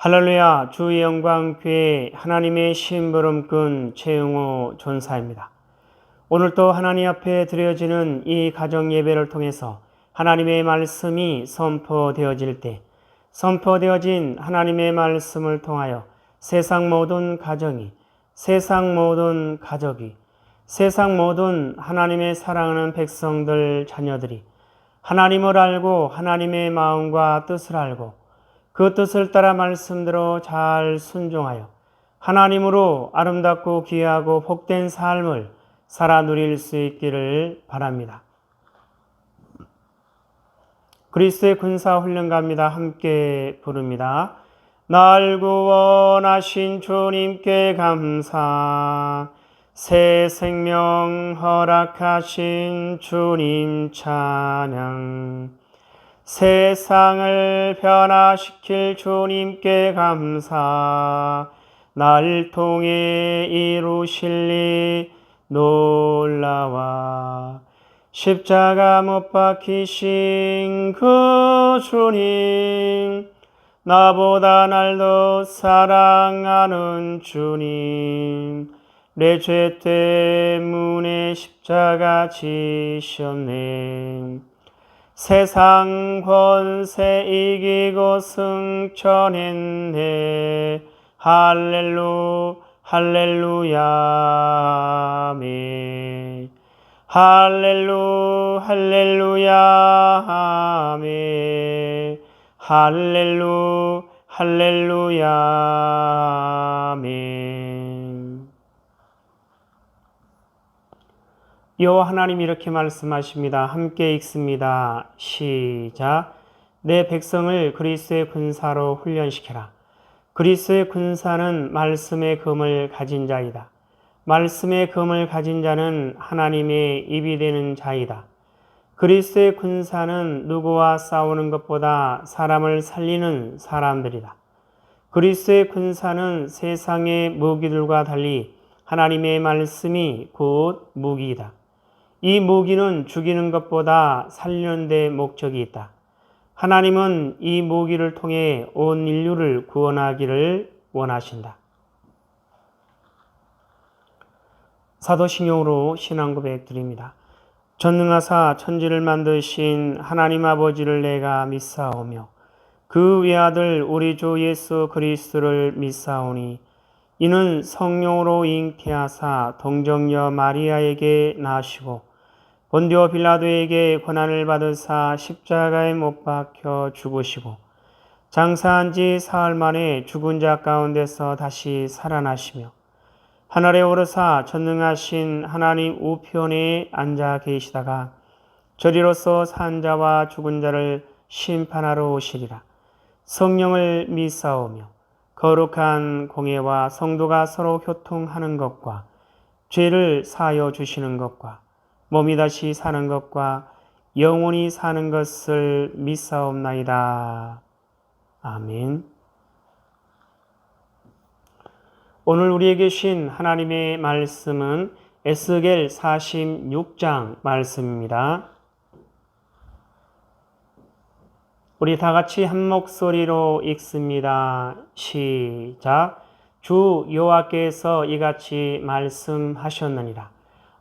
할렐루야, 주의 영광 교회 하나님의 심부름꾼 최영호 전사입니다. 오늘 또 하나님 앞에 드려지는 이 가정 예배를 통해서 하나님의 말씀이 선포되어질 때, 선포되어진 하나님의 말씀을 통하여 세상 모든 가정이, 세상 모든 가족이, 세상 모든 하나님의 사랑하는 백성들, 자녀들이 하나님을 알고 하나님의 마음과 뜻을 알고 그 뜻을 따라 말씀대로 잘 순종하여 하나님으로 아름답고 귀하고 복된 삶을 살아 누릴 수 있기를 바랍니다. 그리스도의 군사훈련가입니다. 함께 부릅니다. 날 구원하신 주님께 감사, 새 생명 허락하신 주님 찬양, 세상을 변화시킬 주님께 감사, 날 통해 이루실 일 놀라와 십자가 못 박히신 그 주님, 나보다 날 더 사랑하는 주님, 내 죄 때문에 십자가 지셨네. 세상 권세 이기고 승천했네. 할렐루야 아멘. 할렐루야 아멘. 할렐루야 아멘. 여호와 하나님 이렇게 말씀하십니다. 함께 읽습니다. 시작. 내 백성을 그리스도의 군사로 훈련시켜라. 그리스도의 군사는 말씀의 금을 가진 자이다. 말씀의 금을 가진 자는 하나님의 입이 되는 자이다. 그리스도의 군사는 누구와 싸우는 것보다 사람을 살리는 사람들이다. 그리스도의 군사는 세상의 무기들과 달리 하나님의 말씀이 곧 무기이다. 이 무기는 죽이는 것보다 살리는 데 목적이 있다. 하나님은 이 무기를 통해 온 인류를 구원하기를 원하신다. 사도신경으로 신앙 고백 드립니다. 전능하사 천지를 만드신 하나님 아버지를 내가 믿사오며 그 외아들 우리 주 예수 그리스도를 믿사오니 이는 성령으로 잉태하사 동정녀 마리아에게 나시고 본디오 빌라도에게 고난을 받으사 십자가에 못 박혀 죽으시고 장사한 지 사흘 만에 죽은 자 가운데서 다시 살아나시며 하늘에 오르사 전능하신 하나님 우편에 앉아 계시다가 저리로서 산 자와 죽은 자를 심판하러 오시리라. 성령을 믿사오며 거룩한 공예와 성도가 서로 교통하는 것과 죄를 사하여 주시는 것과 몸이 다시 사는 것과 영원히 사는 것을 믿사옵나이다. 아멘. 오늘 우리에게 주신 하나님의 말씀은 에스겔 46장 말씀입니다. 우리 다 같이 한 목소리로 읽습니다. 시작. 주 여호와께서 이같이 말씀하셨느니라.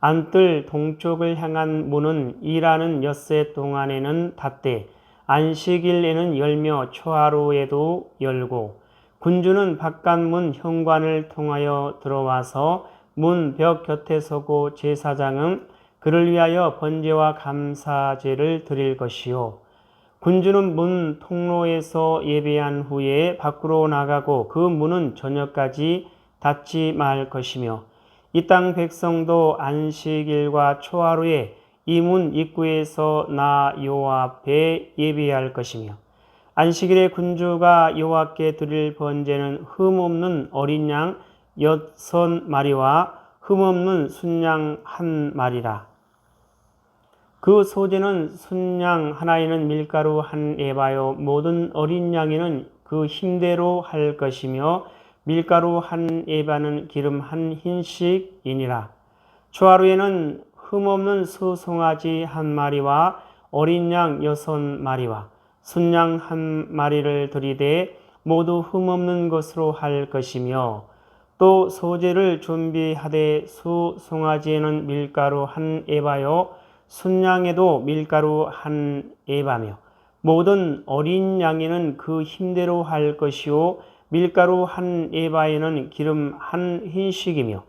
안뜰 동쪽을 향한 문은 일하는 엿새 동안에는 닫되 안식일에는 열며 초하루에도 열고 군주는 바깥문 현관을 통하여 들어와서 문 벽 곁에 서고 제사장은 그를 위하여 번제와 감사제를 드릴 것이요 군주는 문 통로에서 예배한 후에 밖으로 나가고 그 문은 저녁까지 닫지 말 것이며 이 땅 백성도 안식일과 초하루에 이 문 입구에서 나 여호와 앞에 예배할 것이며 안식일에 군주가 여호와께 드릴 번제는 흠없는 어린 양 6마리와 흠없는 순양 1마리라. 그 소제는 순양 하나에는 밀가루 1에바요 모든 어린 양에는 그 힘대로 할 것이며 밀가루 1에바는 기름 1흰씩이니라. 초하루에는 흠없는 수송아지 1마리와 어린 양 6마리와 순양 1마리를 드리되 모두 흠없는 것으로 할 것이며 또 소제를 준비하되 수 송아지에는 밀가루 한 에바요 순양에도 밀가루 한 에바며 모든 어린 양에는 그 힘대로 할 것이요 밀가루 한 에바에는 기름 한 흰씩이며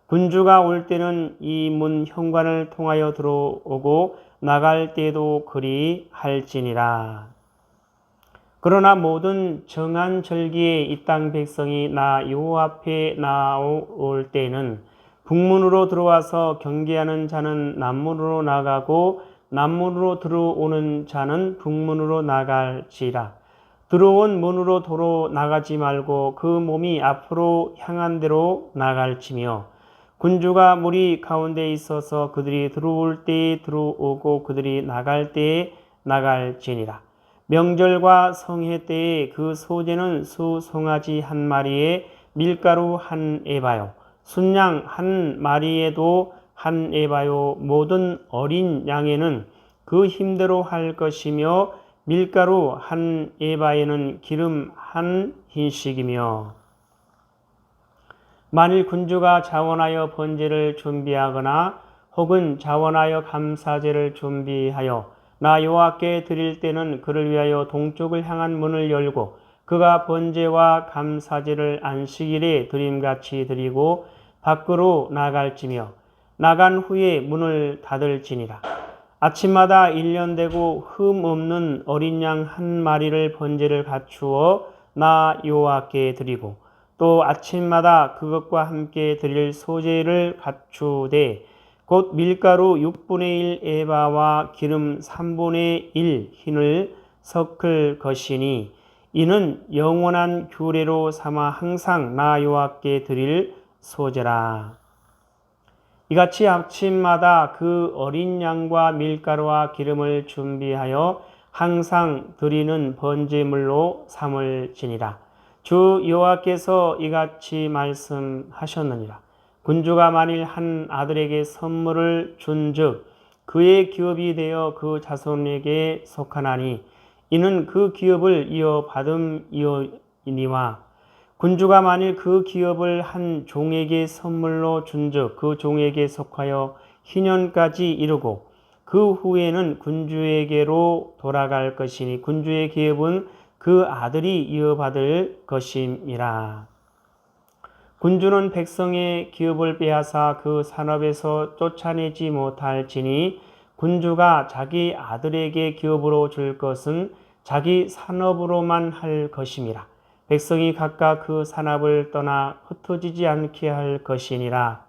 군주가 올 때는 이 문 현관을 통하여 들어오고 나갈 때도 그리 할지니라. 그러나 모든 정한 절기에 이 땅 백성이 나 여호와 앞에 나올 때는 북문으로 들어와서 경계하는 자는 남문으로 나가고 남문으로 들어오는 자는 북문으로 나갈지라. 들어온 문으로 도로 나가지 말고 그 몸이 앞으로 향한 대로 나갈지며 군주가 무리 가운데 있어서 그들이 들어올 때에 들어오고 그들이 나갈 때에 나갈지니라. 명절과 성회 때에 그 소제는 수 송아지 한 마리에 밀가루 한 에바요 순양 한 마리에도 한 에바요 모든 어린 양에는 그 힘대로 할 것이며 밀가루 한 에바에는 기름 한 흰씩이며 만일 군주가 자원하여 번제를 준비하거나 혹은 자원하여 감사제를 준비하여 나 여호와께 드릴 때는 그를 위하여 동쪽을 향한 문을 열고 그가 번제와 감사제를 안식일에 드림같이 드리고 밖으로 나갈지며 나간 후에 문을 닫을지니라. 아침마다 1년 되고 흠 없는 어린 양 한 마리를 번제를 갖추어 나 여호와께 드리고 또 아침마다 그것과 함께 드릴 소제를 갖추되 곧 밀가루 6분의 1 에바와 기름 3분의 1 흰을 섞을 것이니 이는 영원한 규례로 삼아 항상 나 여호와께 드릴 소제라. 이같이 아침마다 그 어린 양과 밀가루와 기름을 준비하여 항상 드리는 번제물로 삼을지니라. 주 여호와께서 이같이 말씀하셨느니라. 군주가 만일 한 아들에게 선물을 준즉 그의 기업이 되어 그 자손에게 속하나니 이는 그 기업을 이어받음이니와 군주가 만일 그 기업을 한 종에게 선물로 준즉 그 종에게 속하여 희년까지 이르고 그 후에는 군주에게로 돌아갈 것이니 군주의 기업은 그 아들이 이어받을 것임이라. 군주는 백성의 기업을 빼앗아 그 산업에서 쫓아내지 못할지니 군주가 자기 아들에게 기업으로 줄 것은 자기 산업으로만 할 것임이라. 백성이 각각 그 산업을 떠나 흩어지지 않게 할 것이니라.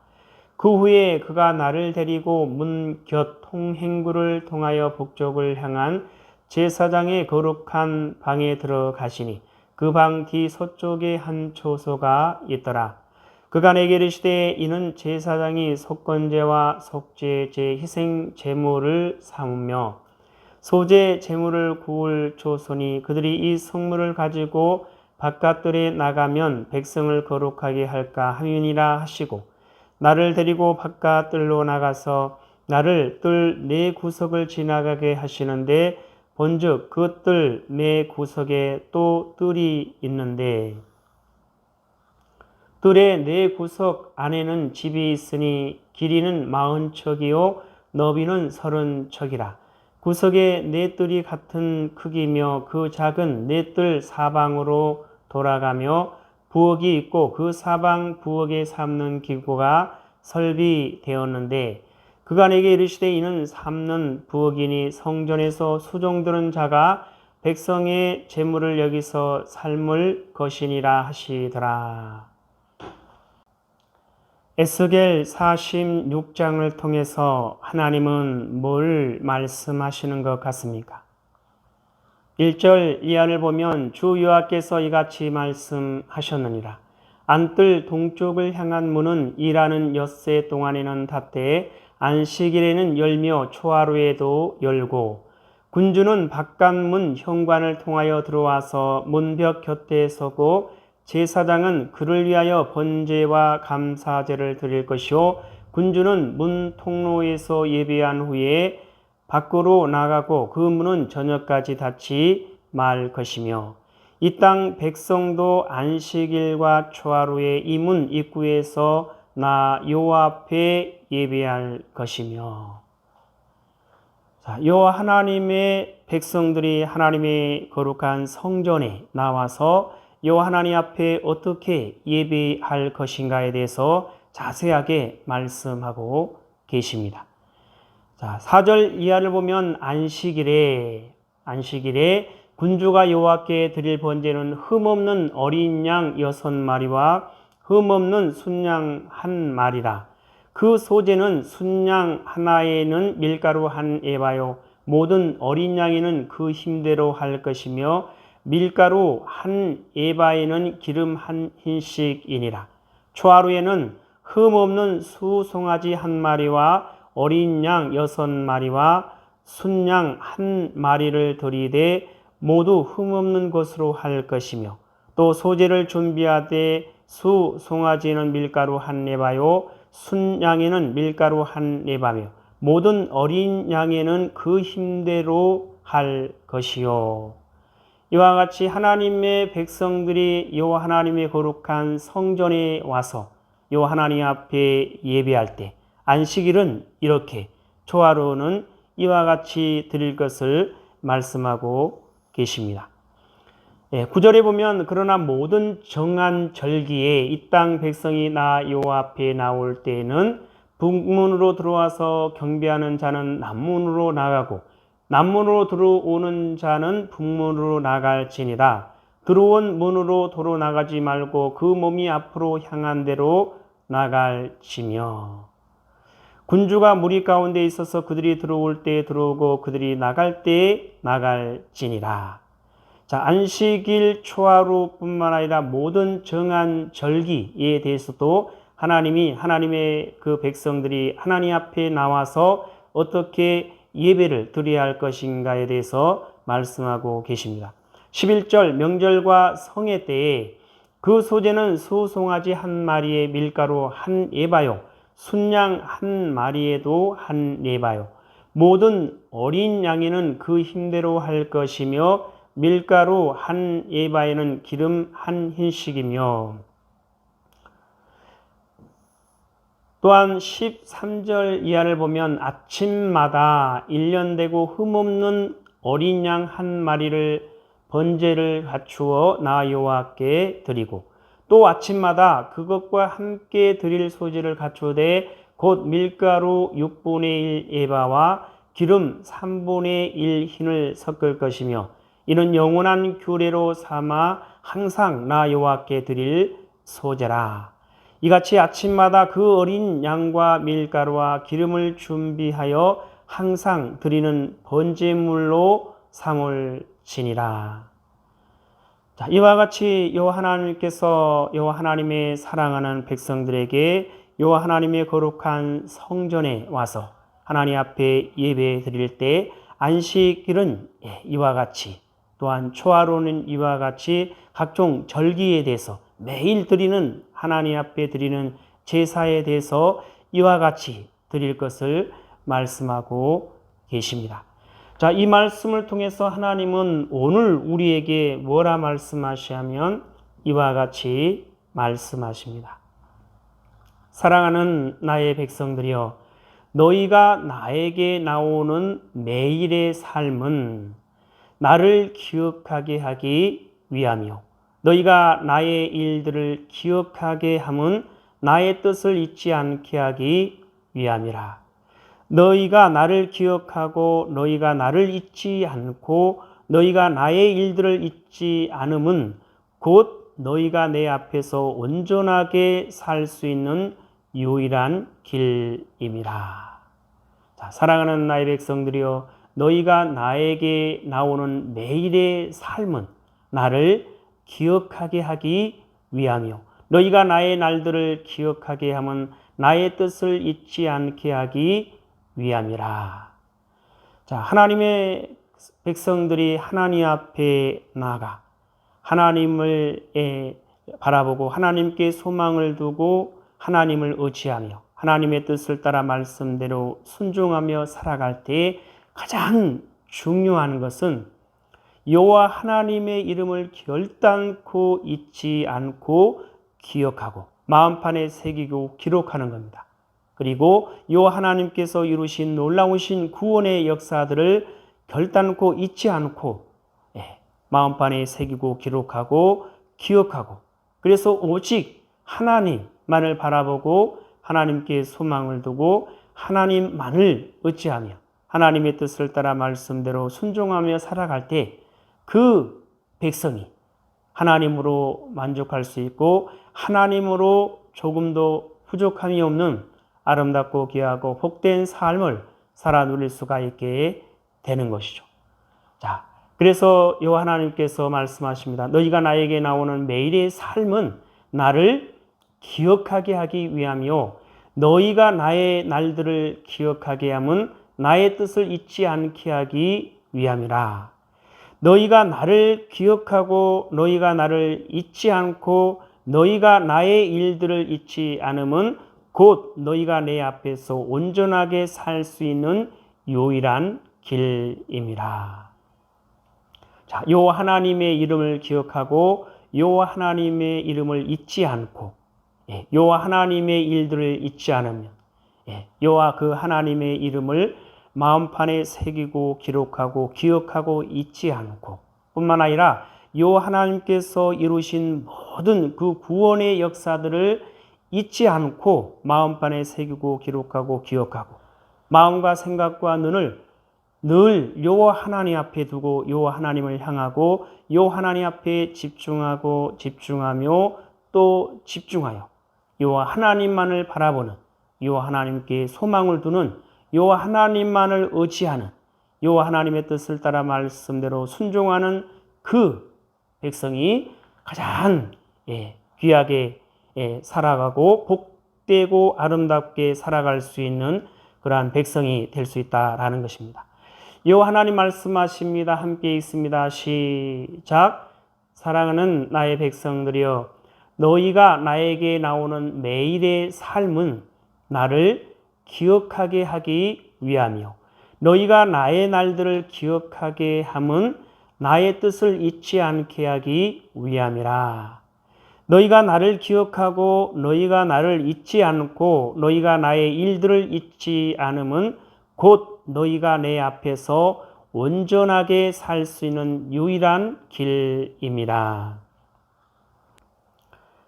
그 후에 그가 나를 데리고 문 곁 통행구를 통하여 북쪽을 향한 제사장의 거룩한 방에 들어가시니 그 방 뒤 서쪽에 한 초소가 있더라. 그가 내게 이르시되 이는 제사장이 속건제와 속죄 제 희생 제물을 삼으며 소제 제물을 구울 초소니 그들이 이 성물을 가지고 바깥들에 나가면 백성을 거룩하게 할까 함이니라 하시고 나를 데리고 바깥들로 나가서 나를 뜰 네 구석을 지나가게 하시는데 본즉 그 뜰 네 구석에 또 뜰이 있는데 뜰의 네 구석 안에는 집이 있으니 길이는 40척이요 너비는 30척이라. 구석의 네 뜰이 같은 크기며 그 작은 네 뜰 사방으로 돌아가며 부엌이 있고 그 사방 부엌에 삶는 기구가 설비되었는데 그가 내게 이르시되 이는 삶는 부엌이니 성전에서 수종드는 자가 백성의 재물을 여기서 삶을 것이니라 하시더라. 에스겔 46장을 통해서 하나님은 뭘 말씀하시는 것 같습니까? 1절 이하를 보면 주 여호와께서 이같이 말씀하셨느니라. 안뜰 동쪽을 향한 문은 일하는 엿새 동안에는 닫되 안식일에는 열며 초하루에도 열고 군주는 바깥문 현관을 통하여 들어와서 문벽 곁에 서고 제사장은 그를 위하여 번제와 감사제를 드릴 것이요 군주는 문 통로에서 예배한 후에 밖으로 나가고 그 문은 저녁까지 닫지 말 것이며 이 땅 백성도 안식일과 초하루의 이 문 입구에서 나 여호와 앞에 예배할 것이며, 여호와 하나님의 백성들이 하나님의 거룩한 성전에 나와서 여호와 하나님 앞에 어떻게 예배할 것인가에 대해서 자세하게 말씀하고 계십니다. 4절 이하를 보면 안식일에 군주가 여호와께 드릴 번제는 흠없는 어린 양 6마리와 흠없는 순양 1마리라. 그 소재는 순양 하나에는 밀가루 1에바요 모든 어린 양에는 그 힘대로 할 것이며 밀가루 1에바에는 기름 1흰씩이니라. 초하루에는 흠없는 수송아지 1마리와 어린 양 6마리와 순양 1마리를 드리되 모두 흠없는 것으로 할 것이며, 또 소재를 준비하되 수송아지는 밀가루 1에바요 순양에는 밀가루 1에바며 모든 어린 양에는 그 힘대로 할 것이요. 이와 같이 하나님의 백성들이 여호와 하나님의 거룩한 성전에 와서 여호와 하나님 앞에 예배할 때 안식일은 이렇게, 초하루는 이와 같이 드릴 것을 말씀하고 계십니다. 9절에 보면 그러나 모든 정한 절기에 이 땅 백성이 나 여호와 앞에 나올 때에는 북문으로 들어와서 경배하는 자는 남문으로 나가고 남문으로 들어오는 자는 북문으로 나갈지니라. 들어온 문으로 도로 나가지 말고 그 몸이 앞으로 향한 대로 나갈지며, 군주가 무리 가운데 있어서 그들이 들어올 때 들어오고 그들이 나갈 때 나갈지니라. 안식일 초하루뿐만 아니라 모든 정한 절기에 대해서도 하나님의 그 백성들이 하나님 앞에 나와서 어떻게 예배를 드려야 할 것인가에 대해서 말씀하고 계십니다. 11절 명절과 성회 때에 그 소재는 수송아지 1마리에 밀가루 1에바요 순양 1마리에도 1에바요 모든 어린 양에는 그 힘대로 할 것이며 밀가루 1에바에는 기름 1흰씩이며, 또한 13절 이하를 보면 아침마다 1년 되고 흠없는 어린 양 1마리를 번제를 갖추어 나 여호와께 드리고, 또 아침마다 그것과 함께 드릴 소재를 갖추되 곧 밀가루 6분의 1 에바와 기름 3분의 1 흰을 섞을 것이며, 이는 영원한 규례로 삼아 항상 나 여호와께 드릴 소재라. 이같이 아침마다 그 어린 양과 밀가루와 기름을 준비하여 항상 드리는 번제물로 삼을지니라. 이와 같이 여호와 하나님께서 여호와 하나님의 사랑하는 백성들에게 여호와 하나님의 거룩한 성전에 와서 하나님 앞에 예배 드릴 때 안식일은 이와 같이, 또한 초하루는 이와 같이 각종 절기에 대해서 매일 드리는 하나님 앞에 드리는 제사에 대해서 이와 같이 드릴 것을 말씀하고 계십니다. 이 말씀을 통해서 하나님은 오늘 우리에게 뭐라 말씀하시냐면 이와 같이 말씀하십니다. 사랑하는 나의 백성들이여, 너희가 나에게 나오는 매일의 삶은 나를 기억하게 하기 위하며, 너희가 나의 일들을 기억하게 함은 나의 뜻을 잊지 않게 하기 위함이라. 너희가 나를 기억하고 너희가 나를 잊지 않고 너희가 나의 일들을 잊지 않음은 곧 너희가 내 앞에서 온전하게 살 수 있는 유일한 길임이라. 사랑하는 나의 백성들이여, 너희가 나에게 나오는 매일의 삶은 나를 기억하게 하기 위하며, 너희가 나의 날들을 기억하게 하면 나의 뜻을 잊지 않게 하기 위함이라. 하나님의 백성들이 하나님 앞에 나아가 하나님을 바라보고 하나님께 소망을 두고 하나님을 의지하며 하나님의 뜻을 따라 말씀대로 순종하며 살아갈 때 가장 중요한 것은 여호와 하나님의 이름을 결단코 잊지 않고 기억하고 마음판에 새기고 기록하는 겁니다. 그리고 여호와 하나님께서 이루신 놀라우신 구원의 역사들을 결단코 잊지 않고 마음판에 새기고 기록하고 기억하고, 그래서 오직 하나님만을 바라보고 하나님께 소망을 두고 하나님만을 의지하며 하나님의 뜻을 따라 말씀대로 순종하며 살아갈 때 그 백성이 하나님으로 만족할 수 있고 하나님으로 조금도 부족함이 없는 아름답고 귀하고 복된 삶을 살아 누릴 수가 있게 되는 것이죠. 자, 그래서 여호와 하나님께서 말씀하십니다. 너희가 나에게 나오는 매일의 삶은 나를 기억하게 하기 위함이요, 너희가 나의 날들을 기억하게 함은 나의 뜻을 잊지 않게 하기 위함이라. 너희가 나를 기억하고 너희가 나를 잊지 않고 너희가 나의 일들을 잊지 않음은 곧 너희가 내 앞에서 온전하게 살 수 있는 유일한 길임이라. 자, 여호와 하나님의 이름을 기억하고 여호와 하나님의 이름을 잊지 않고 여호와 하나님의 일들을 잊지 않으면 여호와 그 하나님의 이름을 마음판에 새기고 기록하고 기억하고 잊지 않고 뿐만 아니라 여호와 하나님께서 이루신 모든 그 구원의 역사들을 잊지 않고 마음판에 새기고 기록하고 기억하고 마음과 생각과 눈을 늘 여호와 하나님 앞에 두고 여호와 하나님을 향하고 여호와 하나님 앞에 집중하고 집중하며 또 집중하여 여호와 하나님만을 바라보는, 여호와 하나님께 소망을 두는, 여호와 하나님만을 의지하는, 여호와 하나님의 뜻을 따라 말씀대로 순종하는 그 백성이 가장 귀하게 살아가고 복되고 아름답게 살아갈 수 있는 그러한 백성이 될 수 있다라는 것입니다. 여호와 하나님 말씀하십니다. 함께 있습니다. 시작. 사랑하는 나의 백성들이여, 너희가 나에게 나오는 매일의 삶은 나를 기억하게 하기 위함이요, 너희가 나의 날들을 기억하게 함은 나의 뜻을 잊지 않게 하기 위함이라. 너희가 나를 기억하고 너희가 나를 잊지 않고 너희가 나의 일들을 잊지 않음은 곧 너희가 내 앞에서 온전하게 살 수 있는 유일한 길임이라.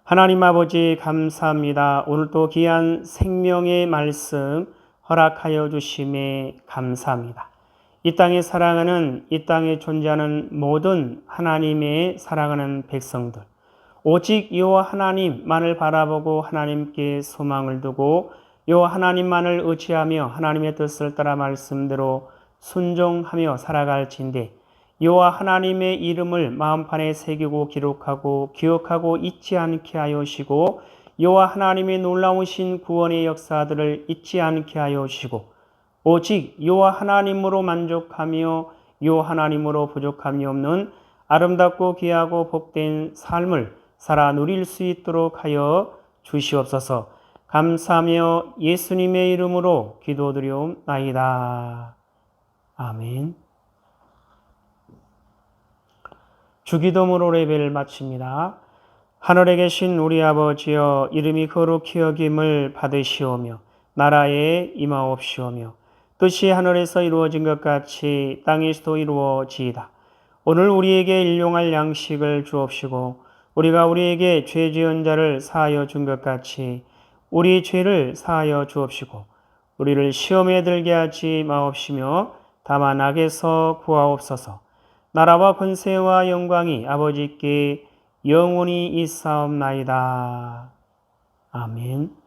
하나님 아버지 감사합니다. 오늘도 귀한 생명의 말씀 허락하여 주심에 감사합니다. 이 땅에 사랑하는, 이 땅에 존재하는 모든 하나님의 사랑하는 백성들, 오직 여호와 하나님만을 바라보고 하나님께 소망을 두고 여호와 하나님만을 의지하며 하나님의 뜻을 따라 말씀대로 순종하며 살아갈진대 여호와 하나님의 이름을 마음판에 새기고 기록하고 기억하고 잊지 않게 하여 주시고 여호와 하나님의 놀라우신 구원의 역사들을 잊지 않게 하여 주시고 오직 여호와 하나님으로 만족하며 여호와 하나님으로 부족함이 없는 아름답고 귀하고 복된 삶을 살아 누릴 수 있도록 하여 주시옵소서. 감사하며 예수님의 이름으로 기도드리옵나이다. 아멘. 주기도문으로 예배를 마칩니다. 하늘에 계신 우리 아버지여, 이름이 거룩히 여김을 받으시오며 나라에 임하옵시오며 뜻이 하늘에서 이루어진 것 같이 땅에서도 이루어지이다. 오늘 우리에게 일용할 양식을 주옵시고 우리가 우리에게 죄 지은 자를 사하여 준 것 같이 우리 죄를 사하여 주옵시고 우리를 시험에 들게 하지 마옵시며 다만 악에서 구하옵소서. 나라와 권세와 영광이 아버지께 영원히 있사옵나이다. 아멘.